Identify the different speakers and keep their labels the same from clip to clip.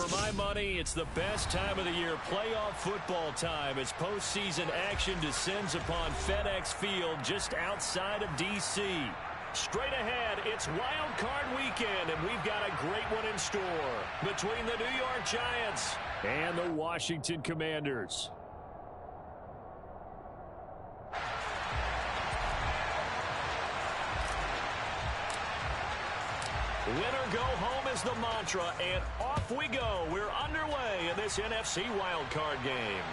Speaker 1: For my money, it's the best time of the year, playoff football time, as postseason action descends upon FedEx Field just outside of D.C. Straight ahead, it's Wild Card Weekend, and we've got a great one in store between the New York Giants and the Washington Commanders. Winner go home is the mantra, and off we go. We're underway in this NFC wildcard game.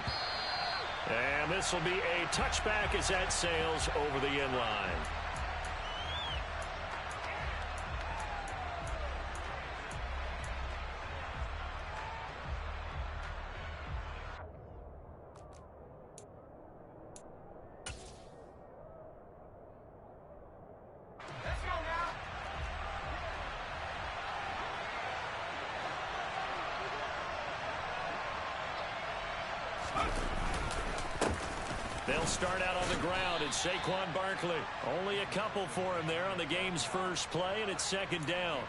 Speaker 1: And this will be a touchback as that sails over the end line. They'll start out on the ground. It's Saquon Barkley. Only a couple for him there on the game's first play, and it's second down.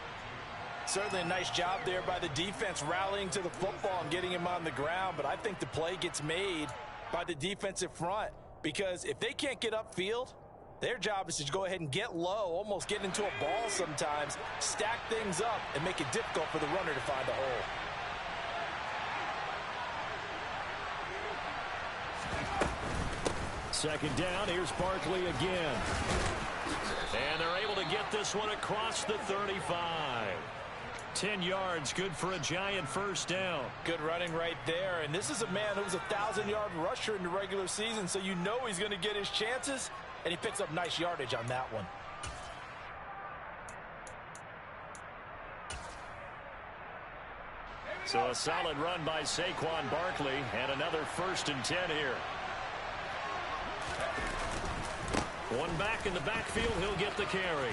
Speaker 2: Certainly a nice job there by the defense rallying to the football and getting him on the ground, but I think the play gets made by the defensive front because if they can't get upfield, their job is to go ahead and get low, almost get into a ball sometimes, stack things up, and make it difficult for the runner to find a hole.
Speaker 1: Second down, here's Barkley again. And they're able to get this one across the 35. 10 yards, good for a Giant first down.
Speaker 2: Good running right there, and this is a man who was a 1,000-yard rusher in the regular season, so you know he's going to get his chances, and he picks up nice yardage on that one.
Speaker 1: So a solid run by Saquon Barkley, and another 1st and 10 here. One back in the backfield, he'll get the carry.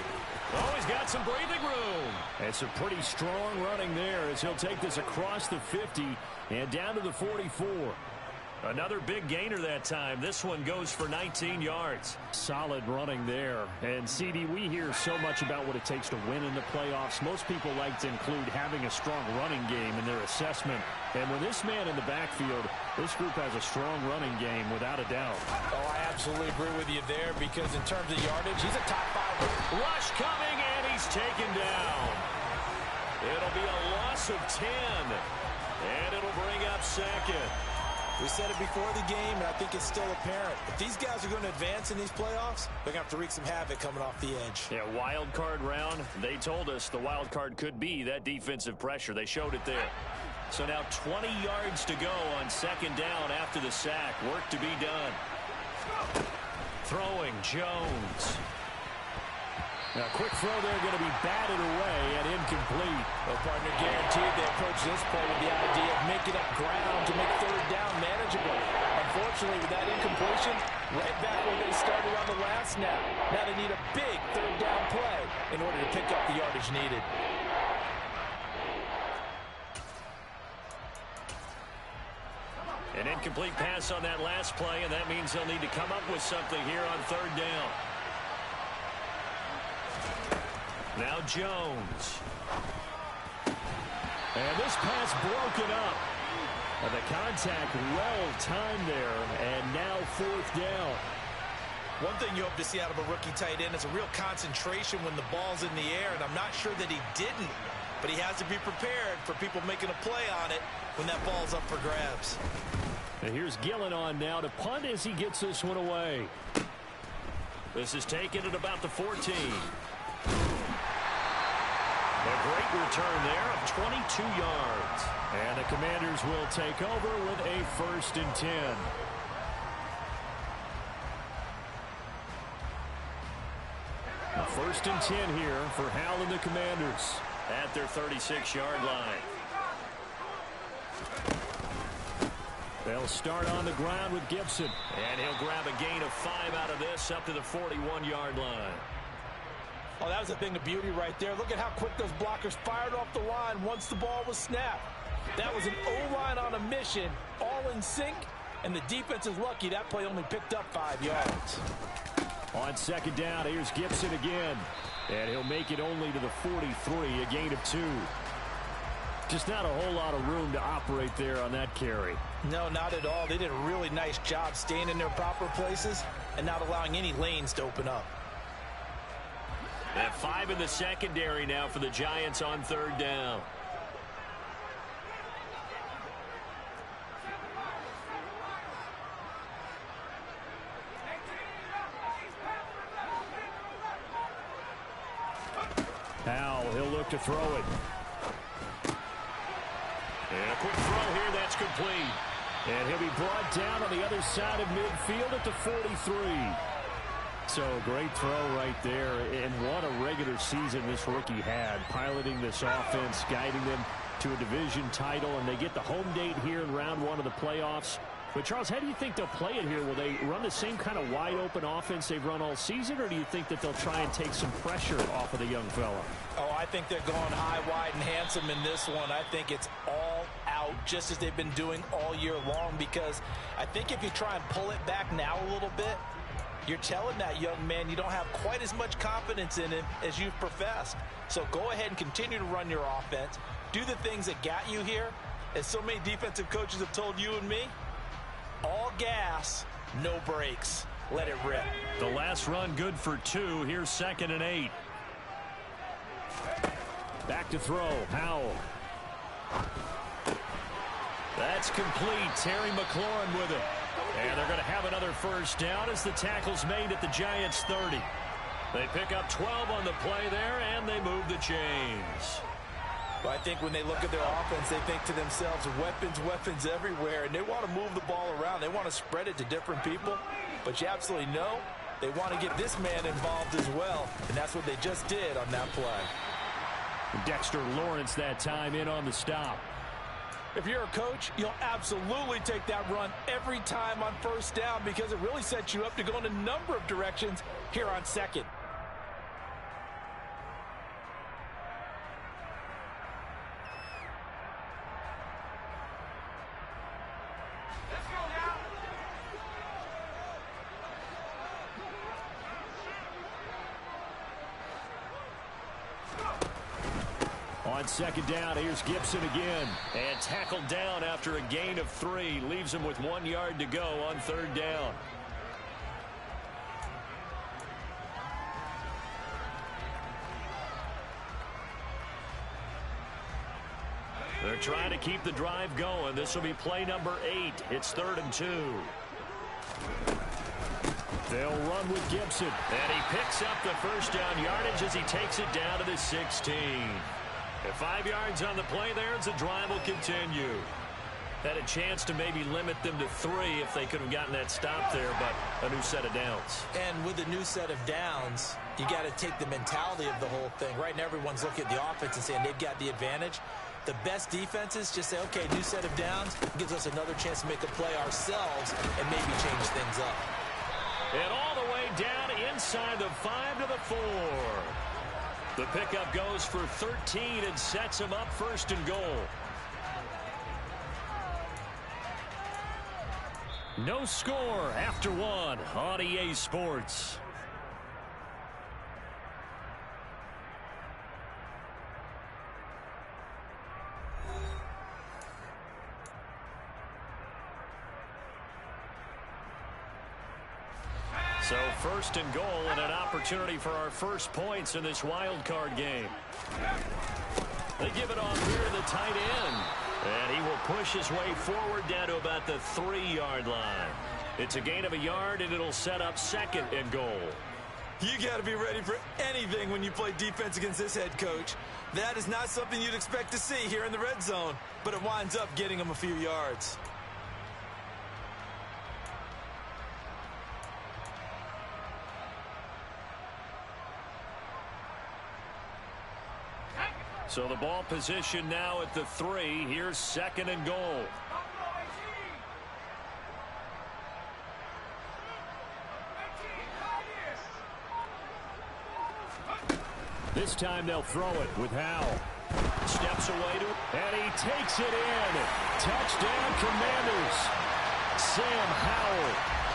Speaker 1: Oh, he's got some breathing room. It's a pretty strong running there as he'll take this across the 50 and down to the 44. Another big gainer that time. This one goes for 19 yards. Solid running there. And, CD, we hear so much about what it takes to win in the playoffs. Most people like to include having a strong running game in their assessment. And with this man in the backfield, this group has a strong running game without a doubt.
Speaker 2: Oh, I absolutely agree with you there because in terms of yardage, he's a top 5.
Speaker 1: Rush coming, and he's taken down. It'll be a loss of 10. And it'll bring up second.
Speaker 2: We said it before the game, and I think it's still apparent. If these guys are going to advance in these playoffs, they're going to have to wreak some havoc coming off the edge.
Speaker 1: Yeah, wild card round. They told us the wild card could be that defensive pressure. They showed it there. So now 20 yards to go on second down after the sack. Work to be done. Throwing Jones. Now, quick throw there, going to be batted away and incomplete.
Speaker 2: Well, partner, guaranteed they approach this play with the idea of making up ground to make third down manageable. Unfortunately, with that incompletion, right back where they started on the last snap. Now they need a big third down play in order to pick up the yardage needed.
Speaker 1: An incomplete pass on that last play, and that means they'll need to come up with something here on third down. Now Jones. And this pass broken up. And the contact well timed there, and now fourth down.
Speaker 2: One thing you hope to see out of a rookie tight end is a real concentration when the ball's in the air, and I'm not sure that he didn't, but he has to be prepared for people making a play on it when that ball's up for grabs.
Speaker 1: And here's Gillen on now to punt as he gets this one away. This is taken at about the 14. A great return there of 22 yards. And the Commanders will take over with a 1st and 10. A 1st and 10 here for Hal and the Commanders at their 36-yard line. They'll start on the ground with Gibson. And he'll grab a gain of 5 out of this up to the 41-yard line.
Speaker 2: Oh, that was a thing of beauty right there. Look at how quick those blockers fired off the line once the ball was snapped. That was an O-line on a mission, all in sync, and the defense is lucky that play only picked up 5 yards.
Speaker 1: On second down, here's Gibson again. And he'll make it only to the 43, a gain of 2. Just not a whole lot of room to operate there on that carry.
Speaker 2: No, not at all. They did a really nice job staying in their proper places and not allowing any lanes to open up.
Speaker 1: And 5 in the secondary now for the Giants on 3rd down. Powell, he'll look to throw it. And a quick throw here, that's complete. And he'll be brought down on the other side of midfield at the 43. So great throw right there. And what a regular season this rookie had, piloting this offense, guiding them to a division title, and they get the home date here in round 1 of the playoffs. But, Charles, how do you think they'll play it here? Will they run the same kind of wide-open offense they've run all season, or do you think that they'll try and take some pressure off of the young fella?
Speaker 2: Oh, I think they're going high, wide, and handsome in this one. I think it's all out, just as they've been doing all year long, because I think if you try and pull it back now a little bit, you're telling that young man you don't have quite as much confidence in him as you've professed. So go ahead and continue to run your offense. Do the things that got you here. As so many defensive coaches have told you and me, all gas, no brakes. Let it rip.
Speaker 1: The last run good for 2. Here's 2nd and 8. Back to throw. Howell. That's complete. Terry McLaurin with it. And they're going to have another first down as the tackle's made at the Giants' 30. They pick up 12 on the play there, and they move the chains.
Speaker 2: Well, I think when they look at their offense, they think to themselves, weapons, weapons everywhere, and they want to move the ball around. They want to spread it to different people, but you absolutely know they want to get this man involved as well, and that's what they just did on that play.
Speaker 1: Dexter Lawrence that time in on the stop.
Speaker 2: If you're a coach, you'll absolutely take that run every time on first down because it really sets you up to go in a number of directions here on 2nd.
Speaker 1: On 2nd down, here's Gibson again. And tackled down after a gain of 3. Leaves him with 1 yard to go on 3rd down. They're trying to keep the drive going. This will be play number 8. It's 3rd and 2. They'll run with Gibson. And he picks up the first down yardage as he takes it down to the 16. And 5 yards on the play there as the drive will continue. Had a chance to maybe limit them to 3 if they could have gotten that stop there, but a new set of downs.
Speaker 2: And with a new set of downs, you got to take the mentality of the whole thing. Right now, everyone's looking at the offense and saying they've got the advantage. The best defenses just say, okay, new set of downs gives us another chance to make a play ourselves and maybe change things up.
Speaker 1: And all the way down inside the 5 to the 4. The pickup goes for 13 and sets him up 1st and goal. No score after 1 on EA Sports. So 1st and goal and an opportunity for our first points in this wild card game. They give it off here to the tight end. And he will push his way forward down to about the 3-yard line. It's a gain of a yard, and it'll set up 2nd and goal.
Speaker 2: You got to be ready for anything when you play defense against this head coach. That is not something you'd expect to see here in the red zone, but it winds up getting him a few yards.
Speaker 1: So the ball position now at the 3. Here's 2nd and goal. This time they'll throw it with Howell. Steps away to it, and he takes it in. Touchdown, Commanders. Sam Howell,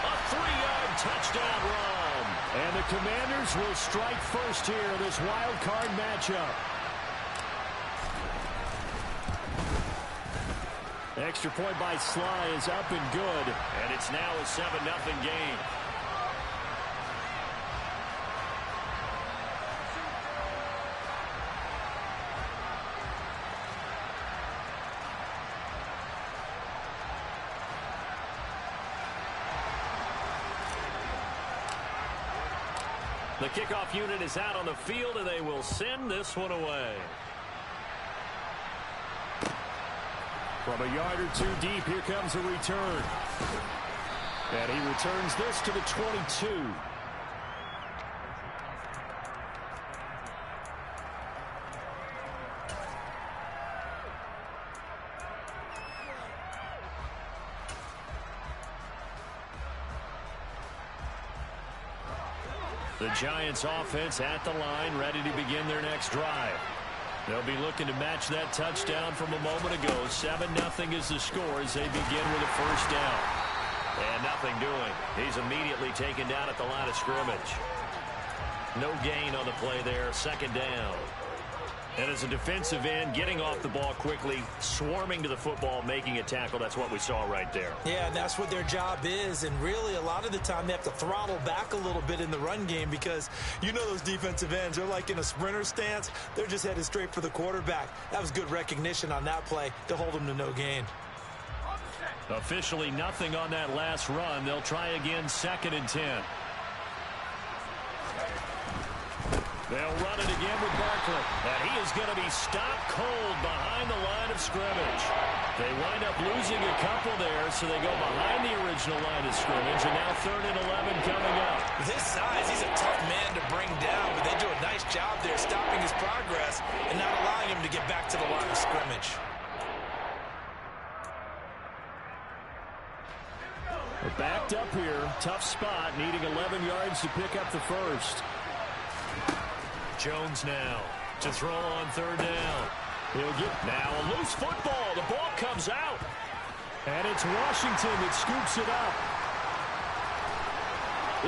Speaker 1: a 3-yard touchdown run. And the Commanders will strike first here in this wild card matchup. Extra point by Sly is up and good. And it's now a 7-0 game. The kickoff unit is out on the field, and they will send this one away. From a yard or two deep, here comes a return. And he returns this to the 22. The Giants offense at the line, ready to begin their next drive. They'll be looking to match that touchdown from a moment ago. 7-0 is the score as they begin with a first down. And nothing doing. He's immediately taken down at the line of scrimmage. No gain on the play there. Second down. And as a defensive end, getting off the ball quickly, swarming to the football, making a tackle, that's what we saw right there.
Speaker 2: Yeah, and that's what their job is. And really, a lot of the time, they have to throttle back a little bit in the run game because you know those defensive ends, they're like in a sprinter stance. They're just headed straight for the quarterback. That was good recognition on that play to hold them to no gain.
Speaker 1: Officially nothing on that last run. They'll try again, 2nd and 10. They'll run it again with Barkley. And he is going to be stopped cold behind the line of scrimmage. They wind up losing a couple there, so they go behind the original line of scrimmage. And now 3rd and 11 coming up.
Speaker 2: With his size, he's a tough man to bring down, but they do a nice job there stopping his progress and not allowing him to get back to the line of scrimmage.
Speaker 1: We're backed up here. Tough spot, needing 11 yards to pick up the first. Jones now to throw on 3rd down. He'll get now a loose football. The ball comes out. And it's Washington that scoops it up.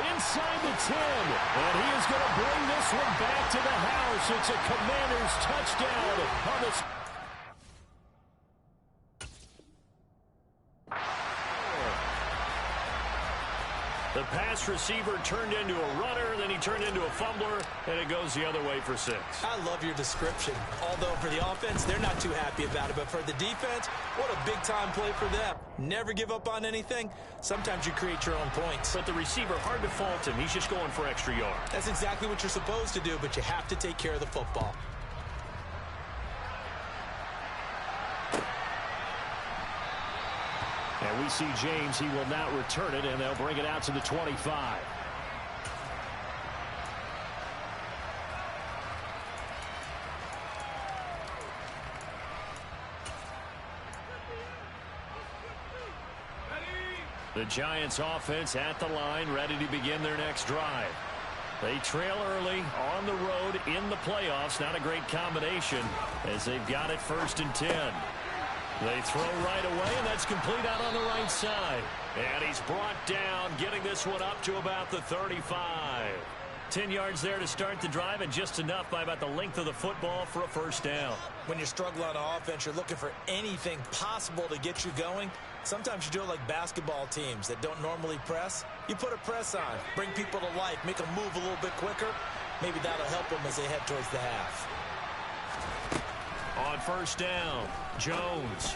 Speaker 1: Inside the 10. And he is going to bring this one back to the house. It's a Commanders touchdown on the... The pass receiver turned into a runner, then he turned into a fumbler, and it goes the other way for 6.
Speaker 2: I love your description. Although for the offense, they're not too happy about it. But for the defense, what a big-time play for them. Never give up on anything. Sometimes you create your own points.
Speaker 1: But the receiver, hard to fault him. He's just going for extra yards.
Speaker 2: That's exactly what you're supposed to do, but you have to take care of the football.
Speaker 1: And we see James, he will not return it, and they'll bring it out to the 25. The Giants offense at the line, ready to begin their next drive. They trail early on the road in the playoffs. Not a great combination as they've got it 1st and 10. They throw right away, and that's complete out on the right side. And he's brought down, getting this one up to about the 35. 10 yards there to start the drive, and just enough by about the length of the football for a first down.
Speaker 2: When you struggle on offense, you're looking for anything possible to get you going. Sometimes you do it like basketball teams that don't normally press. You put a press on, bring people to life, make them move a little bit quicker. Maybe that'll help them as they head towards the half.
Speaker 1: On 1st down, Jones.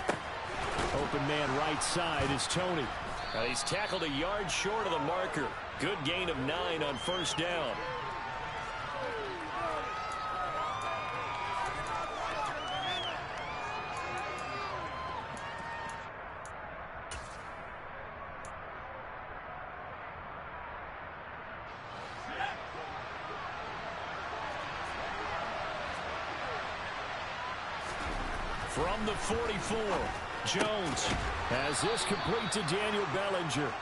Speaker 1: Open man right side is Tony. He's tackled a yard short of the marker. Good gain of 9 on 1st down. From the 44, Jones has this complete to Daniel Bellinger.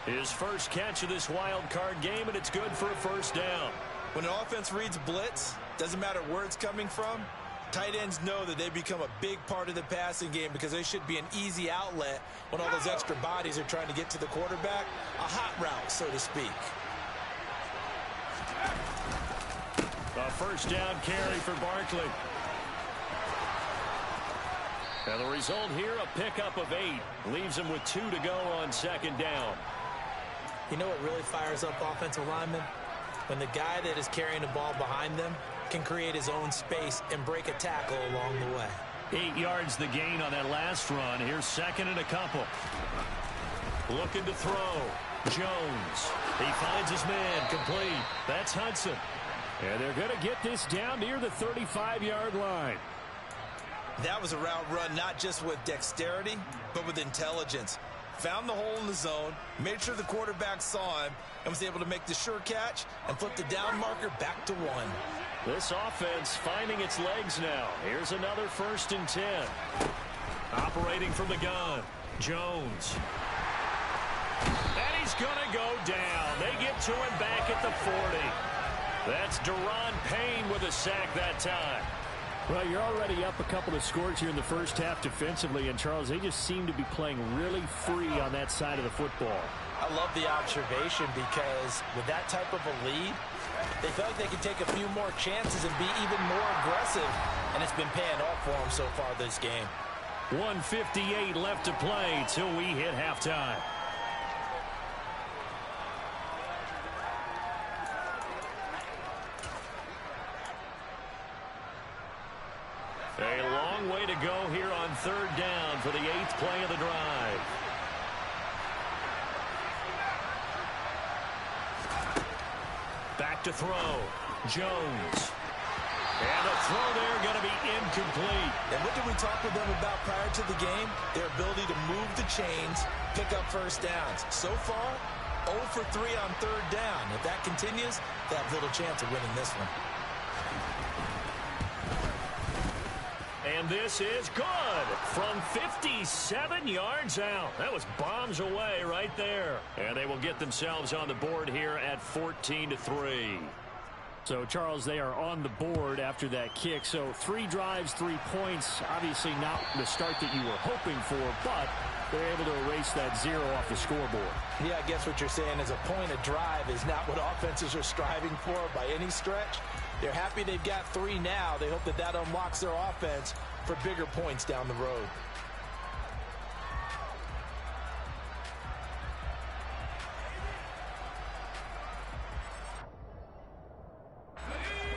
Speaker 1: His first catch of this wild card game, and it's good for a first down.
Speaker 2: When an offense reads blitz, doesn't matter where it's coming from, tight ends know that they become a big part of the passing game because they should be an easy outlet when all those extra bodies are trying to get to the quarterback. A hot route, so to speak.
Speaker 1: A first down carry for Barkley. And the result here, a pickup of 8. Leaves them with 2 to go on second down.
Speaker 2: You know what really fires up offensive linemen? When the guy that is carrying the ball behind them can create his own space and break a tackle along the way.
Speaker 1: 8 yards the gain on that last run. Here's second and a couple. Looking to throw. Jones. He finds his man. Complete. That's Hudson. And they're going to get this down near the 35-yard line.
Speaker 2: That was a route run not just with dexterity, but with intelligence. Found the hole in the zone, made sure the quarterback saw him, and was able to make the sure catch and flip the down marker back to 1.
Speaker 1: This offense finding its legs now. Here's another 1st and 10. Operating from the gun. Jones. And he's going to go down. They get to him back at the 40. That's Deron Payne with a sack that time. Well, you're already up a couple of scores here in the first half defensively, and Charles, they just seem to be playing really free on that side of the football.
Speaker 2: I love the observation because with that type of a lead, they feel like they can take a few more chances and be even more aggressive, and it's been paying off for them so far this game.
Speaker 1: 1:58 left to play till we hit halftime. A long way to go here on 3rd down for the 8th play of the drive. Back to throw. Jones. And a throw there going to be incomplete.
Speaker 2: And what did we talk with them about prior to the game? Their ability to move the chains, pick up first downs. So far, 0 for 3 on 3rd down. If that continues, they have little chance of winning this one.
Speaker 1: And this is good from 57 yards out. That was bombs away right there. And they will get themselves on the board here at 14-3. So, Charles, they are on the board after that kick. So 3 drives, 3 points. Obviously not the start that you were hoping for, but they're able to erase that 0 off the scoreboard.
Speaker 2: Yeah, I guess what you're saying is a point of drive is not what offenses are striving for by any stretch. They're happy they've got 3 now. They hope that that unlocks their offense for bigger points down the road.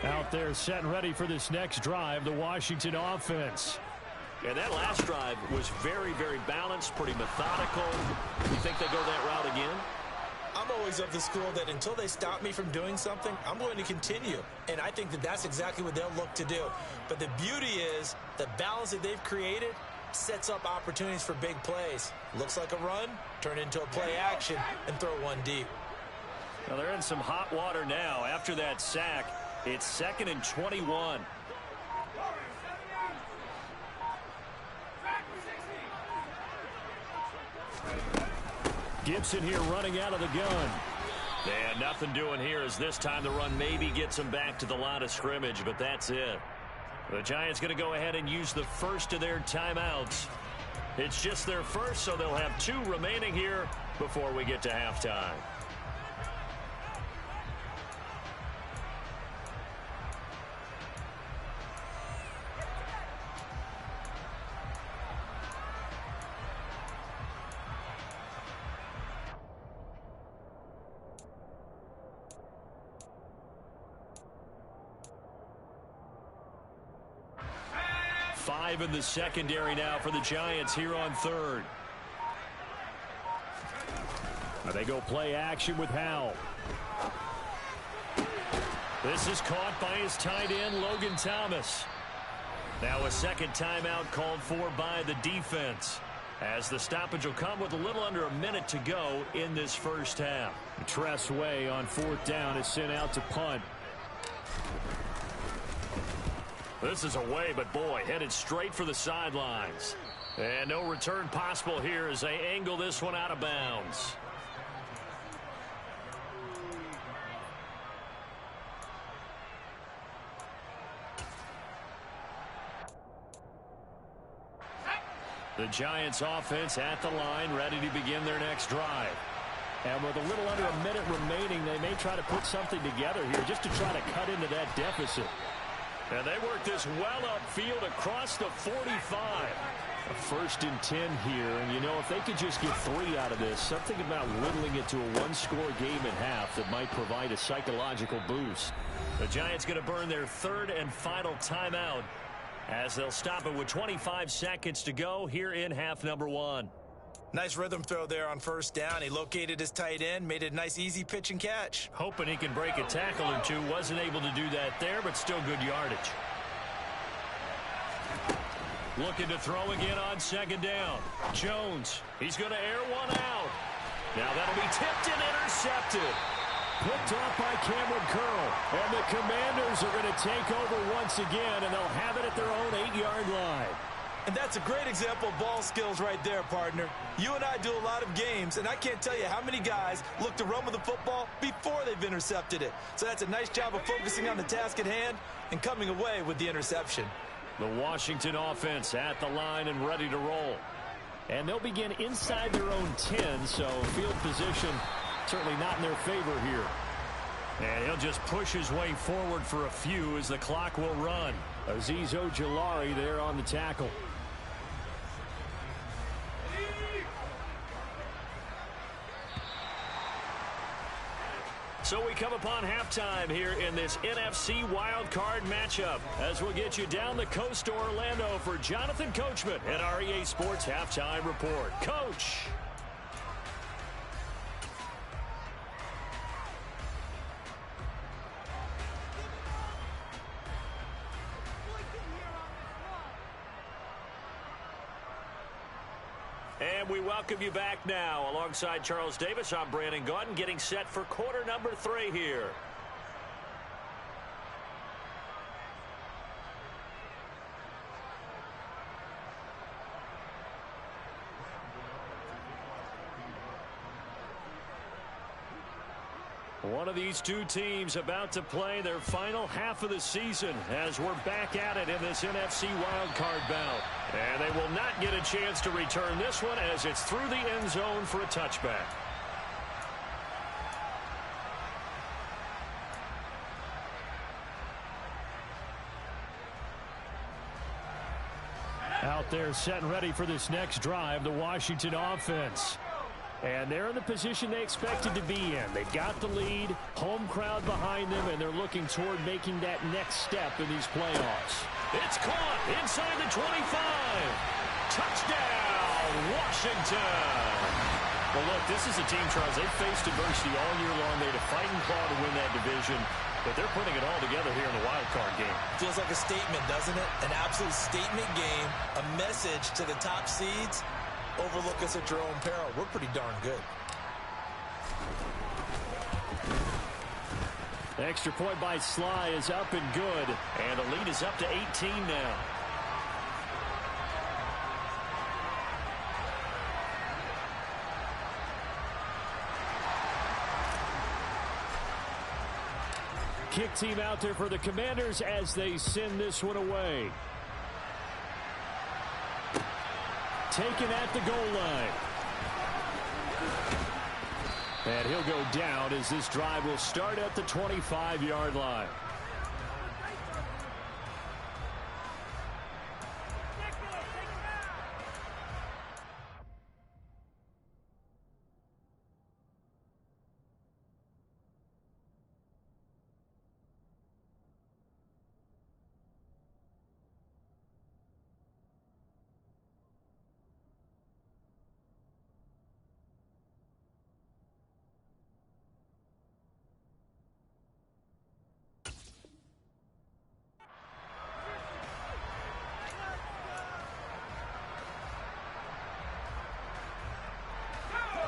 Speaker 1: Out there set and ready for this next drive, the Washington offense.
Speaker 3: And that last drive was very, very balanced, pretty methodical. You think they go that route again?
Speaker 2: I'm always of the school that until they stop me from doing something, I'm going to continue. And I think that that's exactly what they'll look to do. But the beauty is the balance that they've created sets up opportunities for big plays. Looks like a run, turn into a play action, and throw one deep.
Speaker 1: Now they're in some hot water now. After that sack, it's 2nd and 21. Gibson here running out of the gun. And nothing doing here as this time the run maybe gets them back to the line of scrimmage, but that's it. The Giants going to go ahead and use the first of their timeouts. It's just their first, so they'll have 2 remaining here before we get to halftime. Five in the secondary now for the Giants here on 3rd. Now they go play action with Howell. This is caught by his tight end, Logan Thomas. Now a second timeout called for by the defense, as the stoppage will come with a little under a minute to go in this first half. Tress Way on 4th down is sent out to punt. This is away, but boy, headed straight for the sidelines. And no return possible here as they angle this one out of bounds. The Giants offense at the line, ready to begin their next drive. And with a little under a minute remaining, they may try to put something together here just to try to cut into that deficit. And they work this well upfield across the 45. A 1st and 10 here, and you know, if they could just get 3 out of this, something about whittling it to a one-score game at half that might provide a psychological boost. The Giants going to burn their 3rd and final timeout as they'll stop it with 25 seconds to go here in half number 1.
Speaker 2: Nice rhythm throw there on 1st down. He located his tight end, made it a nice easy pitch and catch.
Speaker 1: Hoping he can break a tackle or two. Wasn't able to do that there, but still good yardage. Looking to throw again on 2nd down. Jones, he's going to air one out. Now that'll be tipped and intercepted. Picked off by Cameron Curl. And the Commanders are going to take over once again, and they'll have it at their own 8-yard line.
Speaker 2: And that's a great example of ball skills right there, partner. You and I do a lot of games, and I can't tell you how many guys look to run with the football before they've intercepted it. So that's a nice job of focusing on the task at hand and coming away with the interception.
Speaker 1: The Washington offense at the line and ready to roll. And they'll begin inside their own 10, so field position certainly not in their favor here. And he'll just push his way forward for a few as the clock will run. Azeez Ojulari there on the tackle. So we come upon halftime here in this NFC wildcard matchup as we'll get you down the coast to Orlando for Jonathan Coachman at our EA Sports Halftime Report. Coach. And we welcome you back now. Alongside Charles Davis, I'm Brandon Gaudin, getting set for quarter number 3 here. One of these two teams about to play their final half of the season as we're back at it in this NFC wildcard bout. And they will not get a chance to return this one as it's through the end zone for a touchback. Out there set and ready for this next drive, the Washington offense. And they're in the position they expected to be in. They've got the lead, home crowd behind them, and they're looking toward making that next step in these playoffs. It's caught inside the 25. Touchdown, Washington. Well, look, this is a team, Charles, they've faced adversity all year long. They had to fight and claw to win that division, but they're putting it all together here in the wild card game.
Speaker 2: Feels like a statement, doesn't it? An absolute statement game, a message to the top seeds. Overlook us at your own peril. We're pretty darn good.
Speaker 1: The extra point by Sly is up and good, and the lead is up to 18 now. Kick team out there for the Commanders as they send this one away. Taken at the goal line. And he'll go down as this drive will start at the 25-yard line.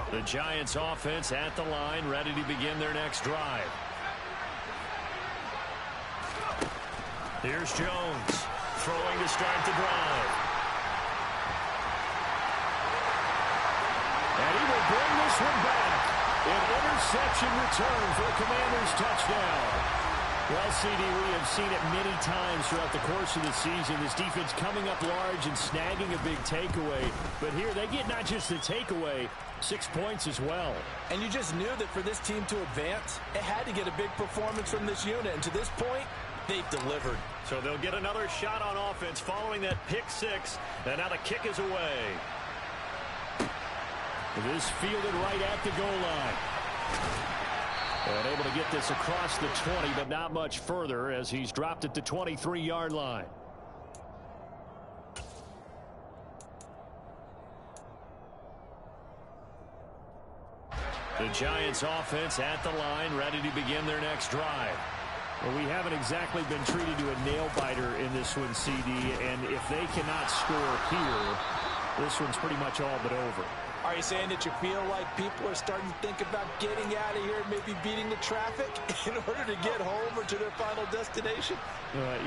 Speaker 1: The Giants offense at the line, ready to begin their next drive. Here's Jones, throwing to start the drive. And he will bring this one back. An interception return for a Commanders touchdown. Well, CD, we have seen it many times throughout the course of the season. This defense coming up large and snagging a big takeaway. But here they get not just the takeaway, 6 points as well.
Speaker 2: And you just knew that for this team to advance, it had to get a big performance from this unit. And to this point, They've delivered.
Speaker 1: So they'll get another shot on offense following that pick six. And now the kick is away. This fielded right at the goal line. And able to get this across the 20, but not much further as he's dropped it to 23-yard line. The Giants offense at the line, ready to begin their next drive. Well, we haven't exactly been treated to a nail-biter in this one, CD, and if they cannot score here, this one's pretty much all but over.
Speaker 2: Are you saying that you feel like people are starting to think about getting out of here and maybe beating the traffic in order to get home or to their final destination?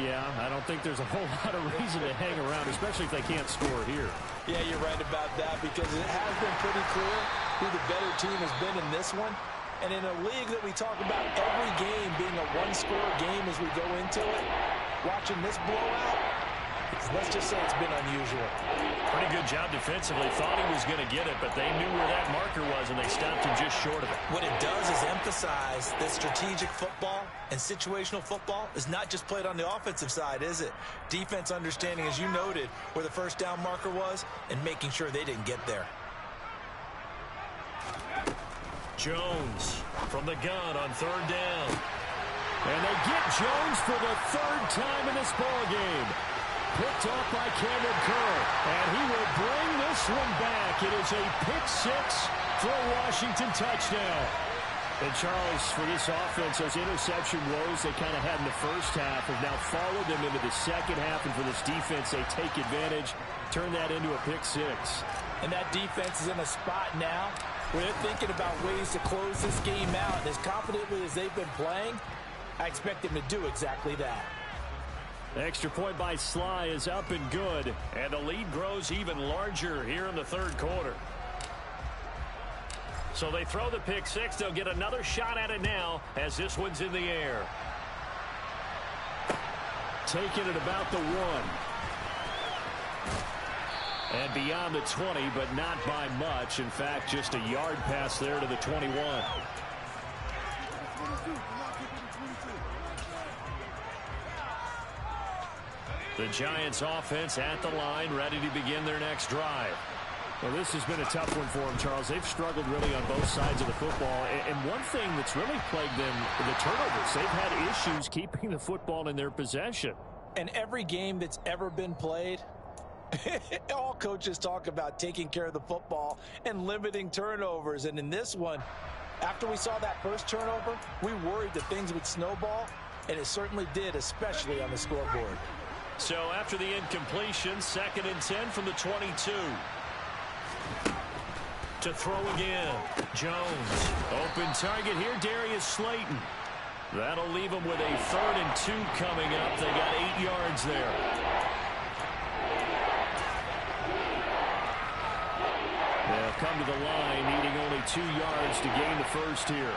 Speaker 1: Yeah, I don't think there's a whole lot of reason to hang around, especially if they can't score here.
Speaker 2: Yeah, you're right about that because it has been pretty clear who the better team has been in this one. And in a league that we talk about every game being a one-score game as we go into it, watching this blowout, let's just say it's been unusual.
Speaker 1: Pretty good job defensively. Thought he was going to get it, but they knew where that marker was, and they stopped him just short of it.
Speaker 2: What it does is emphasize that strategic football and situational football is not just played on the offensive side, is it? Defense understanding, as you noted, where the first down marker was and making sure they didn't get there.
Speaker 1: Jones from the gun on third down. And they get Jones for the third time in this ballgame. Picked off by Cameron Curl. And he will bring this one back. It is a pick six for a Washington touchdown. And Charles, for this offense, those interception woes they kind of had in the first half have now followed them into the second half. And for this defense, they take advantage, turn that into a pick six.
Speaker 2: And that defense is in a spot now where they're thinking about ways to close this game out. And as confidently as they've been playing, I expect them to do exactly that.
Speaker 1: The extra point by Sly is up and good. And the lead grows even larger here in the third quarter. So they throw the pick six. They'll get another shot at it now as this one's in the air. Taking it about the 1. And beyond the 20, but not by much. In fact, just a yard pass there to the 21. The Giants offense at the line, ready to begin their next drive. Well, this has been a tough one for them, Charles. They've struggled really on both sides of the football. And one thing that's really plagued them, the turnovers. They've had issues keeping the football in their possession.
Speaker 2: And every game that's ever been played, all coaches talk about taking care of the football and limiting turnovers. And in this one, after we saw that first turnover, we worried that things would snowball, and it certainly did, especially on the scoreboard.
Speaker 1: So after the incompletion, 2nd and 10 from the 22. To throw again. Jones. Open target here, Darius Slayton. That'll leave them with a 3rd and 2 coming up. They got 8 yards there. They'll come to the line, needing only 2 yards to gain the first here.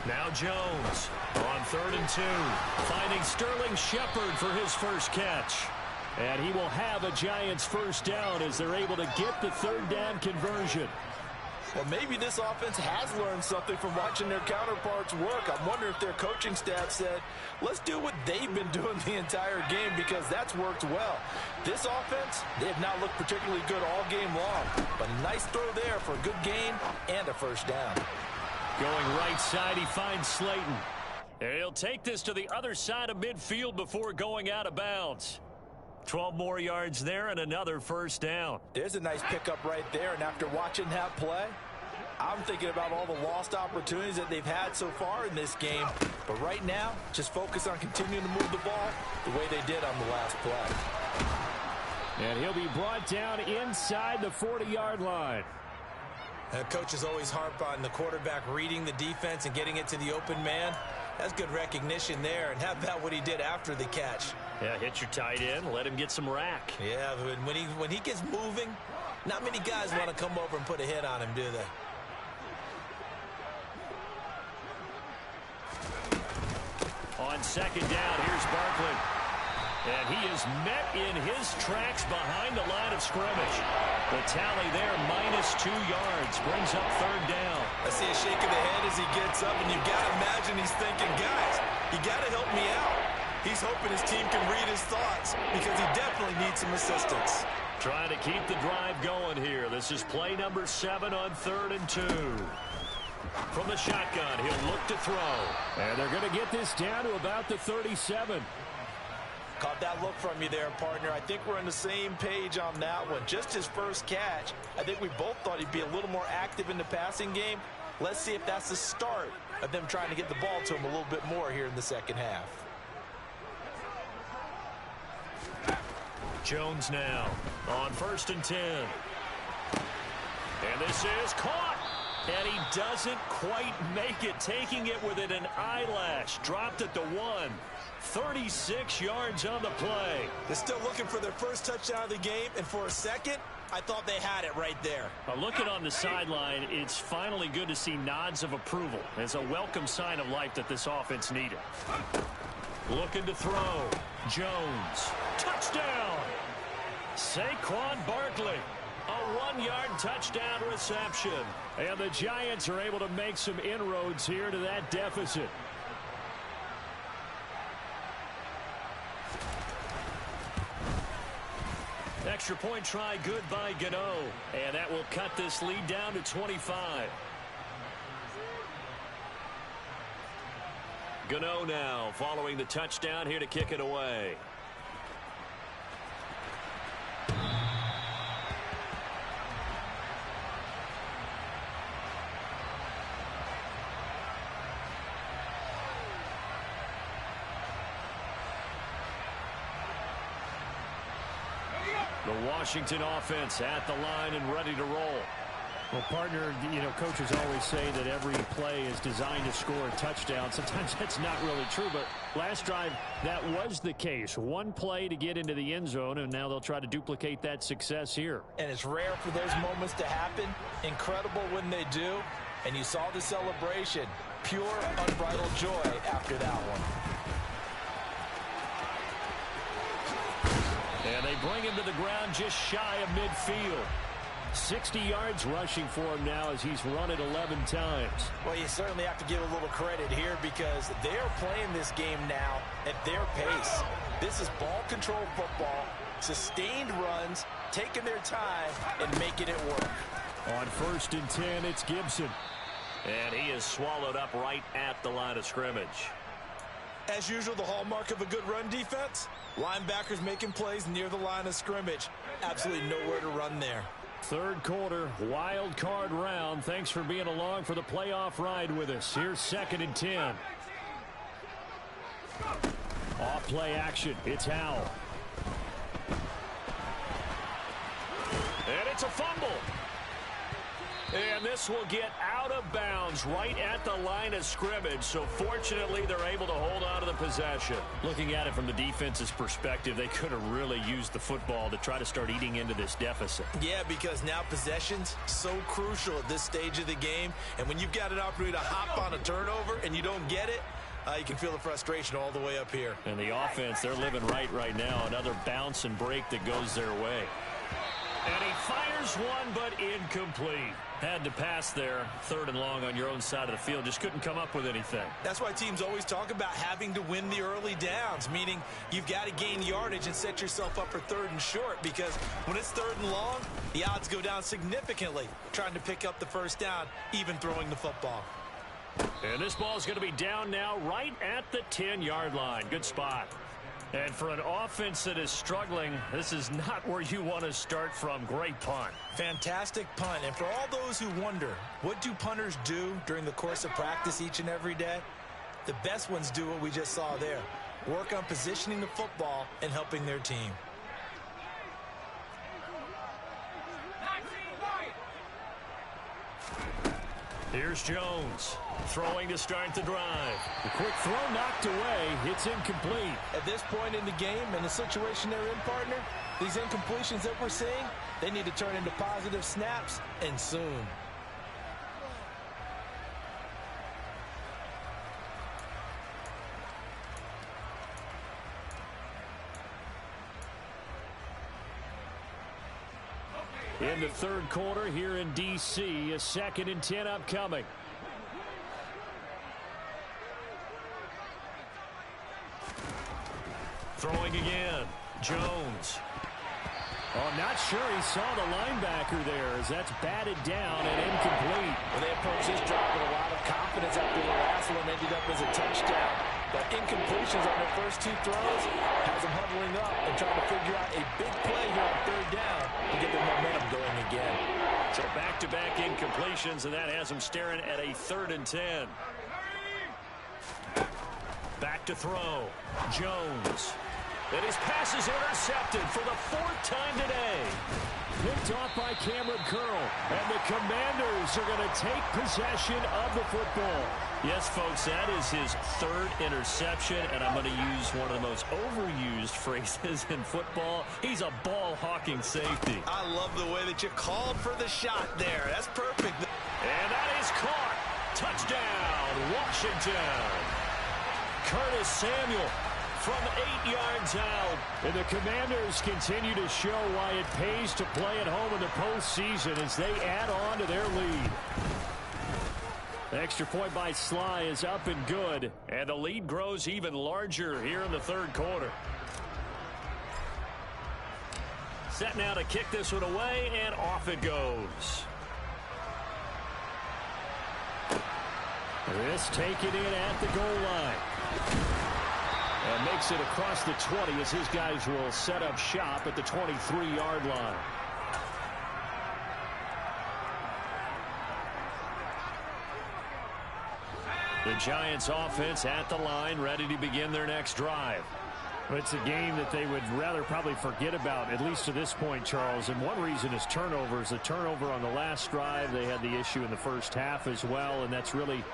Speaker 1: Now Jones on 3rd and 2, finding Sterling Shepard for his first catch. And he will have a Giants first down as they're able to get the 3rd down conversion.
Speaker 2: Well, maybe this offense has learned something from watching their counterparts work. I'm wondering if their coaching staff said, let's do what they've been doing the entire game, because that's worked well. This offense, they have not looked particularly good all game long. But a nice throw there for a good gain and a first down.
Speaker 1: Going right side, he finds Slayton. He'll take this to the other side of midfield before going out of bounds. 12 more yards there and another first down.
Speaker 2: There's a nice pickup right there, and after watching that play, I'm thinking about all the lost opportunities that they've had so far in this game. But right now, just focus on continuing to move the ball the way they did on the last play.
Speaker 1: And he'll be brought down inside the 40-yard line.
Speaker 2: Coaches always harp on the quarterback reading the defense and getting it to the open man. That's good recognition there. And how about what he did after the catch?
Speaker 1: Yeah, hit your tight end, let him get some rack.
Speaker 2: Yeah, but when he gets moving, not many guys want to come over and put a hit on him, do they?
Speaker 1: On 2nd down, here's Barkley. And he is met in his tracks behind the line of scrimmage. The tally there, -2 yards, brings up third down.
Speaker 2: I see a shake of the head as he gets up, and you've got to imagine he's thinking, guys, you got to help me out. He's hoping his team can read his thoughts because he definitely needs some assistance.
Speaker 1: Trying to keep the drive going here. This is play number 7 on 3rd and 2. From the shotgun, he'll look to throw. And they're going to get this down to about the 37.
Speaker 2: Caught that look from you there, partner. I think we're on the same page on that one. Just his first catch. I think we both thought he'd be a little more active in the passing game. Let's see if that's the start of them trying to get the ball to him a little bit more here in the second half.
Speaker 1: Jones now on 1st and 10. And this is caught. And he doesn't quite make it, taking it within an eyelash. Dropped at the 1. 36 yards on the play.
Speaker 2: They're still looking for their first touchdown of the game, and for a second, I thought they had it right there.
Speaker 1: Looking on the sideline, it's finally good to see nods of approval. It's a welcome sign of life that this offense needed. Looking to throw. Jones. Touchdown! Saquon Barkley. A 1-yard touchdown reception. And the Giants are able to make some inroads here to that deficit. Extra point try good by Gano. And that will cut this lead down to 25. Gano now following the touchdown here to kick it away. The Washington offense at the line and ready to roll. Well, partner, coaches always say that every play is designed to score a touchdown. Sometimes that's not really true, but last drive, that was the case. One play to get into the end zone, and now they'll try to duplicate that success here.
Speaker 2: And it's rare for those moments to happen. Incredible when they do. And you saw the celebration. Pure, unbridled joy after that one.
Speaker 1: And they bring him to the ground just shy of midfield. 60 yards rushing for him now as he's run it 11 times.
Speaker 2: Well, you certainly have to give a little credit here because they're playing this game now at their pace. This is ball control football, sustained runs, taking their time and making it work.
Speaker 1: On 1st and 10, it's Gibson. And he is swallowed up right at the line of scrimmage.
Speaker 2: As usual, the hallmark of a good run defense, linebackers making plays near the line of scrimmage. Absolutely nowhere to run there.
Speaker 1: 3rd quarter, wild card round. Thanks for being along for the playoff ride with us. Here's 2nd and 10. Off play action. It's Howell. And it's a fumble. And this will get out of bounds right at the line of scrimmage. So fortunately, they're able to hold on to the possession. Looking at it from the defense's perspective, they could have really used the football to try to start eating into this deficit.
Speaker 2: Yeah, because now possession's so crucial at this stage of the game. And when you've got an opportunity to hop on a turnover and you don't get it, you can feel the frustration all the way up here.
Speaker 1: And the offense, they're living right now. Another bounce and break that goes their way. And he fires one, but incomplete. Had to pass there. 3rd and long on your own side of the field. Just couldn't come up with anything.
Speaker 2: That's why teams always talk about having to win the early downs, meaning you've got to gain yardage and set yourself up for 3rd and short, because when it's 3rd and long, the odds go down significantly trying to pick up the first down, even throwing the football.
Speaker 1: And this ball is going to be down now right at the 10-yard line. Good spot. And for an offense that is struggling, this is not where you want to start from. Great punt.
Speaker 2: Fantastic punt. And for all those who wonder, what do punters do during the course of practice each and every day? The best ones do what we just saw there. Work on positioning the football and helping their team.
Speaker 1: Here's Jones throwing to start the drive. The quick throw knocked away. It's incomplete.
Speaker 2: At this point in the game and the situation they're in, partner, these incompletions that we're seeing, they need to turn into positive snaps, and soon.
Speaker 1: in the third quarter here in D.C. A 2nd and 10 upcoming. Throwing again. Jones. Oh, not sure he saw the linebacker there as that's batted down and incomplete.
Speaker 2: Well, they approached this drive with a lot of confidence after the last one ended up as a touchdown. But incompletions on their first 2 throws has them huddling up and trying to figure out a big play here on 3rd down to get their momentum going again.
Speaker 1: So back-to-back incompletions, and that has them staring at a 3rd and 10. Back to throw. Jones. And his pass is intercepted for the 4th time today. Picked off by Cameron Curl. And the Commanders are going to take possession of the football. Yes, folks, that is his 3rd interception, and I'm going to use one of the most overused phrases in football. He's a ball-hawking safety.
Speaker 4: I love the way that you called for the shot there. That's perfect.
Speaker 1: And that is caught. Touchdown, Washington. Curtis Samuel from 8 yards out. And the Commanders continue to show why it pays to play at home in the postseason as they add on to their lead. The extra point by Sly is up and good. And the lead grows even larger here in the 3rd quarter. Set now to kick this one away, and off it goes. This taken in at the goal line. And makes it across the 20 as his guys will set up shop at the 23-yard line. The Giants offense at the line, ready to begin their next drive. It's a game that they would rather probably forget about, at least to this point, Charles. And one reason is turnovers. The turnover on the last drive, they had the issue in the first half as well, and that's really,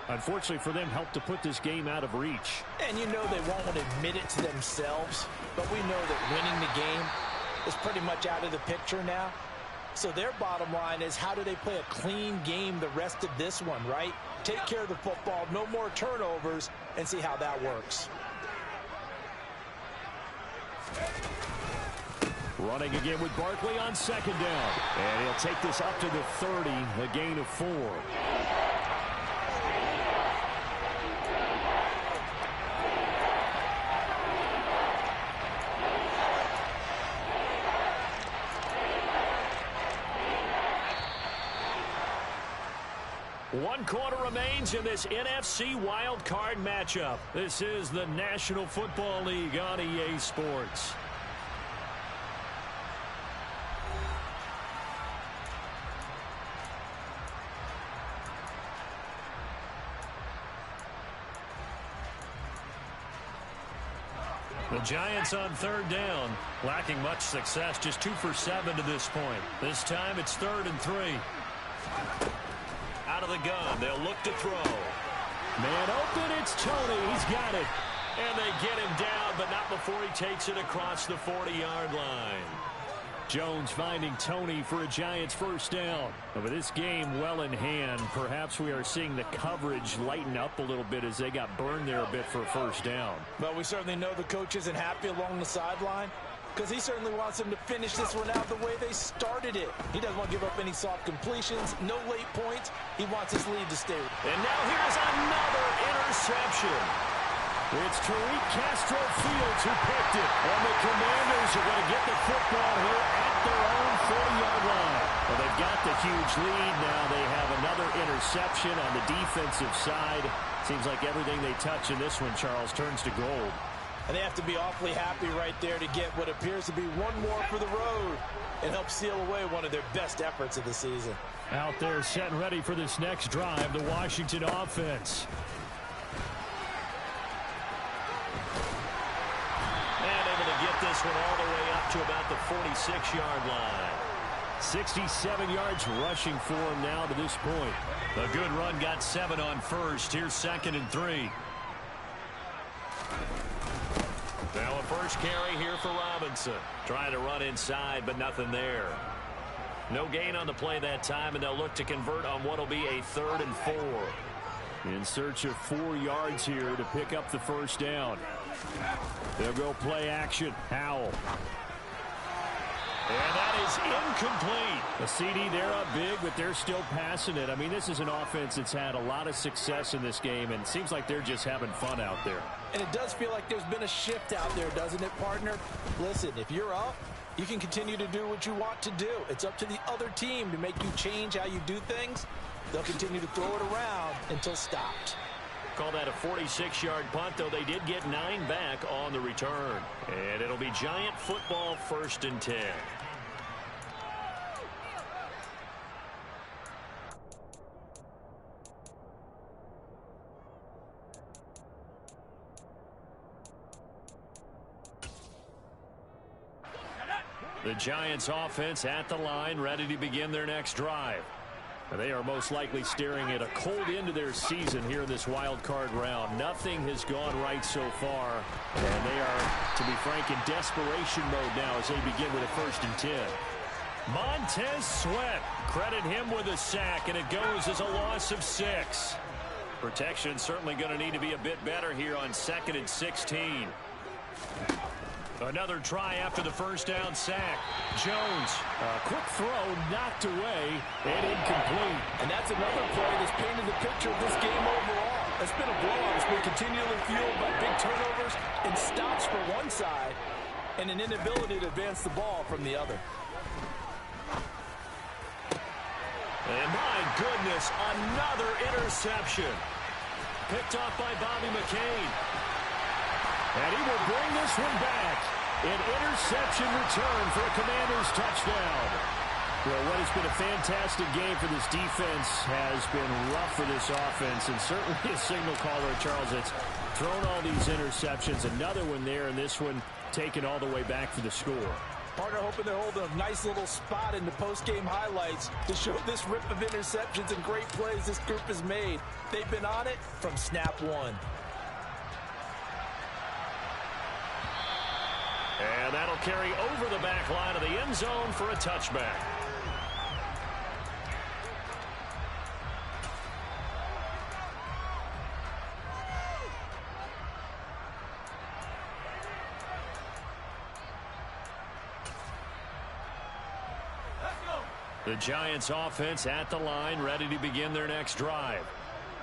Speaker 1: unfortunately for them, helped to put this game out of reach.
Speaker 2: And you know they won't want to admit it to themselves, but we know that winning the game is pretty much out of the picture now. So their bottom line is, how do they play a clean game the rest of this one, right? Take care of the football, no more turnovers, and see how that works.
Speaker 1: Running again with Barkley on 2nd down. And he'll take this up to the 30, a gain of 4. One quarter remains in this NFC wildcard matchup. This is the National Football League on EA Sports. The Giants on 3rd down, lacking much success, just 2 for 7 to this point. This time it's 3rd and 3. Out of the gun, they'll look to throw. Man open, it's Tony. He's got it. And they get him down, but not before he takes it across the 40-yard line. Jones finding Tony for a Giants 1st down. And with this game well in hand, perhaps we are seeing the coverage lighten up a little bit as they got burned there a bit for a 1st down.
Speaker 2: Well, we certainly know the coach isn't happy along the sideline, because he certainly wants them to finish this one out the way they started it. He doesn't want to give up any soft completions, no late points. He wants his lead to stay.
Speaker 1: And now here's another interception. It's Tariq Castro Fields who picked it. And the Commanders are going to get the football here at their own 40-yard line. Well, they've got the huge lead now. They have another interception on the defensive side. Seems like everything they touch in this one, Charles, turns to gold.
Speaker 2: And they have to be awfully happy right there to get what appears to be one more for the road and help seal away one of their best efforts of the season.
Speaker 1: Out there set and ready for this next drive, the Washington offense. And able to get this one all the way up to about the 46-yard line. 67 yards rushing for him now to this point. A good run, got 7 on 1st. Here's 2nd and 3. Now a first carry here for Robinson. Trying to run inside, but nothing there. No gain on the play that time, and they'll look to convert on what will be a 3rd and 4. In search of 4 yards here to pick up the 1st down. They'll go play action. Howell. And that is incomplete. The CD, they're up big, but they're still passing it. I mean, this is an offense that's had a lot of success in this game, and it seems like they're just having fun out there.
Speaker 2: And it does feel like there's been a shift out there, doesn't it, partner? Listen, if you're up, you can continue to do what you want to do. It's up to the other team to make you change how you do things. They'll continue to throw it around until stopped.
Speaker 1: Call that a 46-yard punt, though they did get 9 back on the return. And it'll be Giant football, 1st and 10. The Giants offense at the line, ready to begin their next drive. They are most likely staring at a cold end to their season here in this wild card round. Nothing has gone right so far, and they are, to be frank, in desperation mode now as they begin with a 1st and 10. Montez Sweat, credit him with a sack, and it goes as a loss of 6. Protection certainly going to need to be a bit better here on 2nd and 16. Another try after the 1st down sack. Jones, a quick throw, knocked away, and incomplete.
Speaker 2: And that's another play that's painted the picture of this game overall. It's been a blowout. It's been continually fueled by big turnovers and stops for one side and an inability to advance the ball from the other.
Speaker 1: And my goodness, another interception. Picked off by Bobby McCain. And he will bring this one back. An interception return for a Commanders touchdown. Well, what has been a fantastic game for this defense has been rough for this offense, and certainly a signal caller, Charles, that's thrown all these interceptions. Another one there, and this one taken all the way back for the score.
Speaker 2: Partner hoping they're holding a nice little spot in the post-game highlights to show this rip of interceptions and great plays this group has made. They've been on it from snap one.
Speaker 1: And that'll carry over the back line of the end zone for a touchback. The Giants offense at the line, ready to begin their next drive.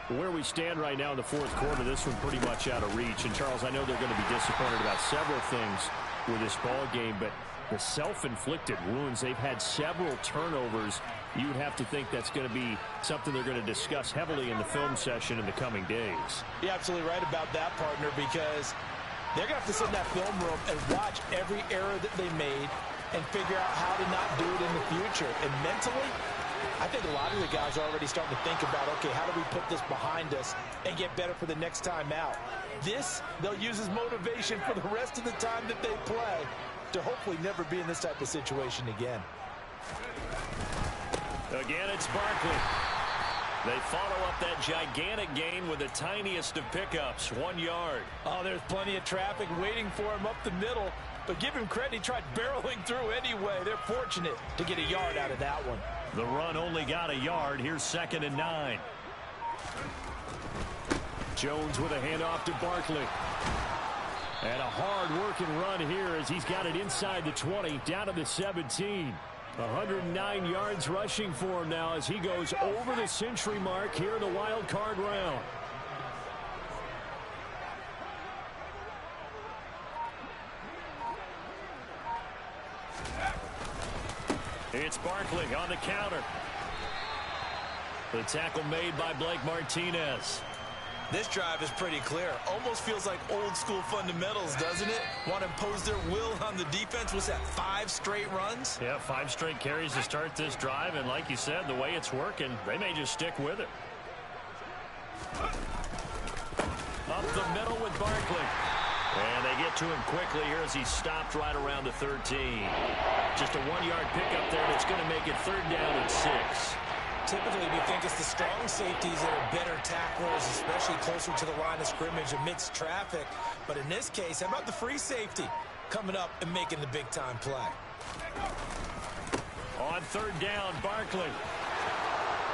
Speaker 1: Where we stand right now in the 4th quarter, this one pretty much out of reach. And, Charles, I know they're going to be disappointed about several things with this ball game, but the self-inflicted wounds, they've had several turnovers. You would have to think that's going to be something they're going to discuss heavily in the film session in the coming days.
Speaker 2: You're absolutely right about that, partner, because they're going to have to sit in that film room and watch every error that they made and figure out how to not do it in the future. And mentally, I think a lot of the guys are already starting to think about, okay, how do we put this behind us and get better for the next time out? This, they'll use as motivation for the rest of the time that they play to hopefully never be in this type of situation again.
Speaker 1: Again, it's Barkley. They follow up that gigantic gain with the tiniest of pickups, 1 yard.
Speaker 2: Oh, there's plenty of traffic waiting for him up the middle, but give him credit, he tried barreling through anyway. They're fortunate to get a yard out of that one.
Speaker 1: The run only got a yard. Here's 2nd and 9. Jones with a handoff to Barkley. And a hard-working run here as he's got it inside the 20, down to the 17. 109 yards rushing for him now as he goes over the century mark here in the wild card round. It's Barkley on the counter. The tackle made by Blake Martinez.
Speaker 4: This drive is pretty clear. Almost feels like old school fundamentals, doesn't it? Want to impose their will on the defense. Was that 5 straight runs?
Speaker 1: Yeah, 5 straight carries to start this drive. And like you said, the way it's working, they may just stick with it. Up the middle with Barkley. And they get to him quickly here as he stopped right around the 13. Just a 1-yard pickup there that's going to make it 3rd down and 6.
Speaker 2: Typically, we think it's the strong safeties that are better tacklers, especially closer to the line of scrimmage amidst traffic. But in this case, how about the free safety coming up and making the big-time play?
Speaker 1: On 3rd down, Barkley.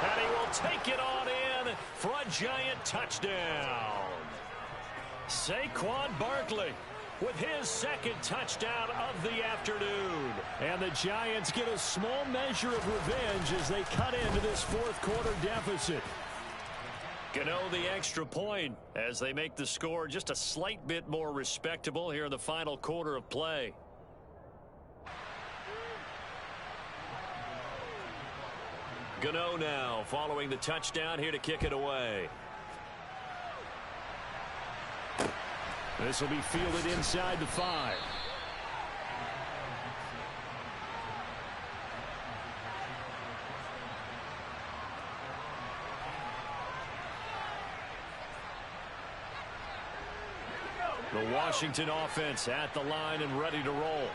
Speaker 1: And he will take it on in for a Giant touchdown. Saquon Barkley. with his second touchdown of the afternoon. And the Giants get a small measure of revenge as they cut into this fourth quarter deficit. Gano the extra point as they make the score just a slight bit more respectable here in the final quarter of play. Gano now following the touchdown here to kick it away. This will be fielded inside the 5. The Washington offense at the line and ready to roll.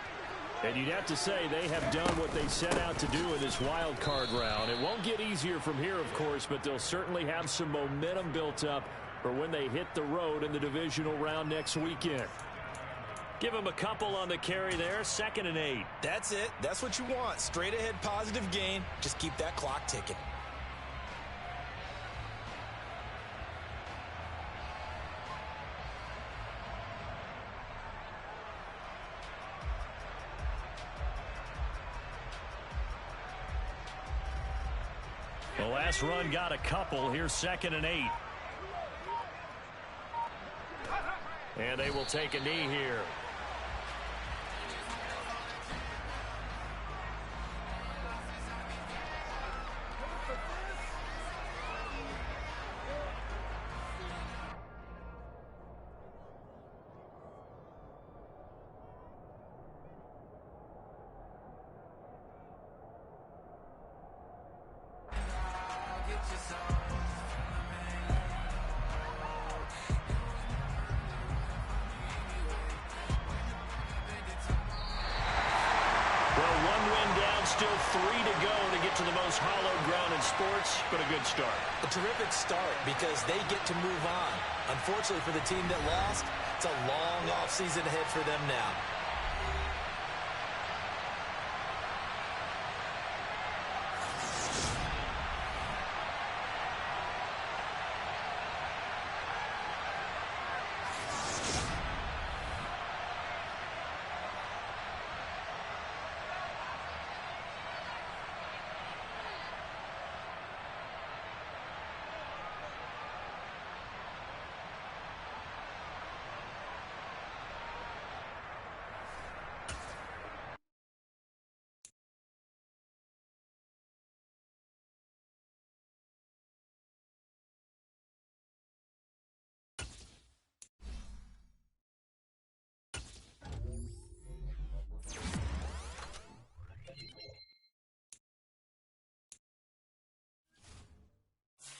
Speaker 1: And you'd have to say they have done what they set out to do in this wild card round. It won't get easier from here, of course, but they'll certainly have some momentum built up for when they hit the road in the divisional round next weekend. Give them a couple on the carry there, 2nd and 8.
Speaker 2: That's it. That's what you want. Straight ahead positive gain. Just keep that clock ticking.
Speaker 1: The last run got a couple. Here's 2nd and 8. And they will take a knee here. Still 3 to go to get to the most hallowed ground in sports, but a good start.
Speaker 2: A terrific start because they get to move on. Unfortunately for the team that lost, it's a long offseason ahead for them now.